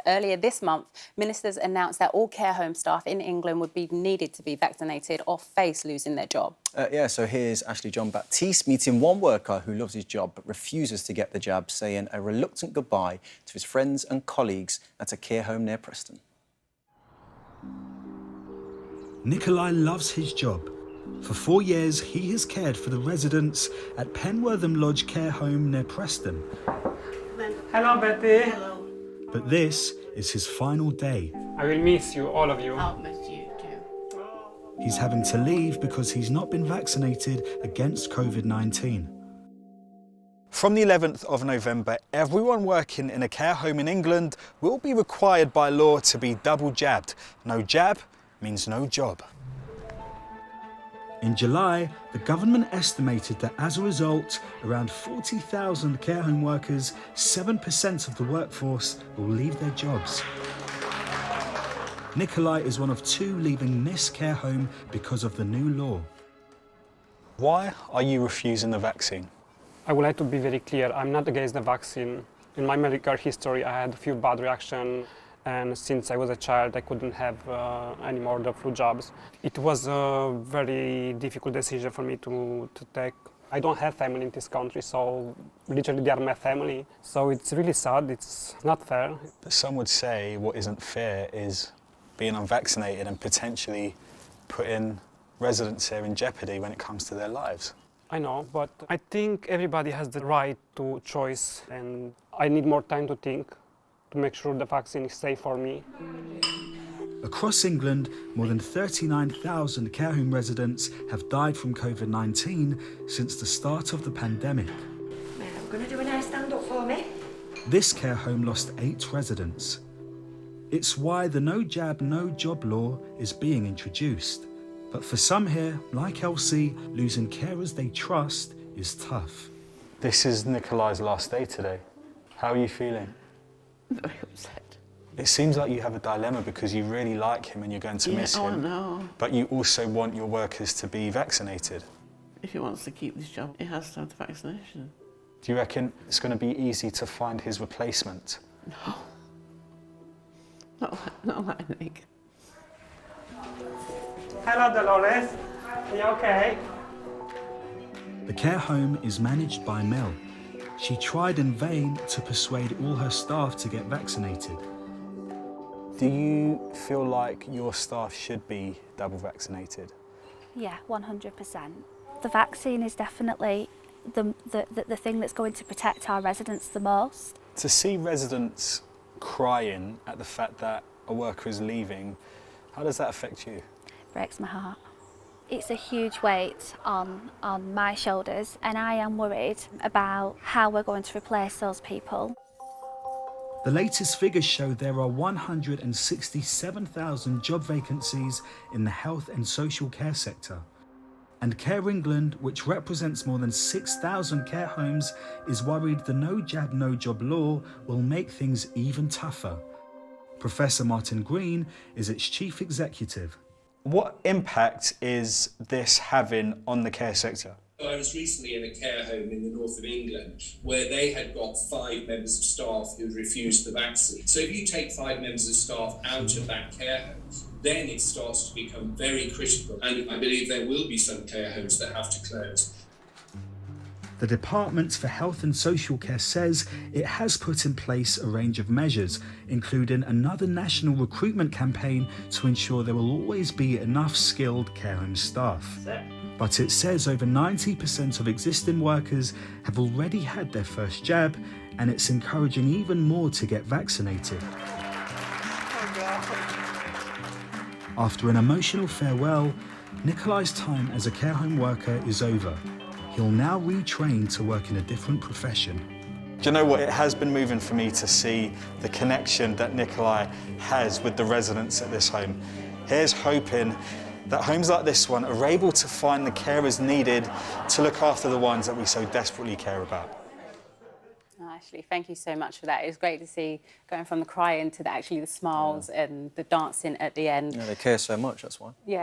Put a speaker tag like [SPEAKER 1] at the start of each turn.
[SPEAKER 1] Earlier this month, ministers announced that all care home staff in England would be needed to be vaccinated or face losing their job.
[SPEAKER 2] So here's Ashley John-Baptiste meeting one worker who loves his job but refuses to get the jab, saying a reluctant goodbye to his friends and colleagues at a care home near Preston.
[SPEAKER 3] Nikolai loves his job. For 4 years, he has cared for the residents at Penwortham Lodge Care Home near Preston.
[SPEAKER 4] Hello, Betty.
[SPEAKER 5] Hello.
[SPEAKER 3] But this is his final day.
[SPEAKER 4] I will miss you, all of you.
[SPEAKER 5] I'll miss you too.
[SPEAKER 3] He's having to leave because he's not been vaccinated against COVID-19. From the 11th of November, everyone working in a care home in England will be required by law to be double jabbed. No jab means no job. In July, the government estimated that as a result, around 40,000 care home workers, 7% of the workforce, will leave their jobs. Nikolai is one of 2 leaving this care home because of the new law. Why are you refusing the vaccine?
[SPEAKER 4] I would like to be very clear, I'm not against the vaccine. In my medical history, I had a few bad reactions, and since I was a child, I couldn't have any more the flu jabs. It was a very difficult decision for me to take. I don't have family in this country, so literally they are my family. So it's really sad, it's not fair.
[SPEAKER 3] But some would say what isn't fair is being unvaccinated and potentially putting residents here in jeopardy when it comes to their lives.
[SPEAKER 4] I know, but I think everybody has the right to choice, and I need more time to think, to make sure the vaccine is safe for me.
[SPEAKER 3] Across England, more than 39,000 care home residents have died from COVID-19 since the start of the pandemic.
[SPEAKER 5] I'm going to do a nice stand up for me.
[SPEAKER 3] This care home lost 8 residents. It's why the no jab, no job law is being introduced. But for some here, like Elsie, losing carers they trust is tough. This is Nikolai's last day today. How are you feeling?
[SPEAKER 5] Very upset.
[SPEAKER 3] It seems like you have a dilemma because you really like him and you're going to miss him.
[SPEAKER 5] Oh, no.
[SPEAKER 3] But you also want your workers to be vaccinated.
[SPEAKER 5] If he wants to keep this job, he has to have the vaccination.
[SPEAKER 3] Do you reckon it's going to be easy to find his replacement?
[SPEAKER 5] No. Not like Nick.
[SPEAKER 4] Hello, Dolores. Are you okay?
[SPEAKER 3] The care home is managed by Mel. She tried in vain to persuade all her staff to get vaccinated. Do you feel like your staff should be double vaccinated?
[SPEAKER 6] Yeah, 100%. The vaccine is definitely the thing that's going to protect our residents the most.
[SPEAKER 3] To see residents crying at the fact that a worker is leaving, how does that affect you?
[SPEAKER 6] Breaks my heart. It's a huge weight on my shoulders, and I am worried about how we're going to replace those people.
[SPEAKER 3] The latest figures show there are 167,000 job vacancies in the health and social care sector. And Care England, which represents more than 6,000 care homes, is worried the no jab, no job law will make things even tougher. Professor Martin Green is its chief executive. What impact is this having on the care sector?
[SPEAKER 7] I was recently in a care home in the north of England where they had got 5 members of staff who'd refused the vaccine. So if you take 5 members of staff out of that care home, then it starts to become very critical. And I believe there will be some care homes that have to close.
[SPEAKER 3] The Department for Health and Social Care says it has put in place a range of measures, including another national recruitment campaign to ensure there will always be enough skilled care home staff. But it says over 90% of existing workers have already had their first jab, and it's encouraging even more to get vaccinated. After an emotional farewell, Nikolai's time as a care home worker is over. He'll now retrain to work in a different profession. Do you know what? It has been moving for me to see the connection that Nikolai has with the residents at this home. Here's hoping that homes like this one are able to find the carers needed to look after the ones that we so desperately care about.
[SPEAKER 1] Ashley, thank you so much for that. It was great to see going from the crying to actually the smiles and the dancing at the end.
[SPEAKER 2] Yeah, they care so much, that's why.
[SPEAKER 1] Yeah.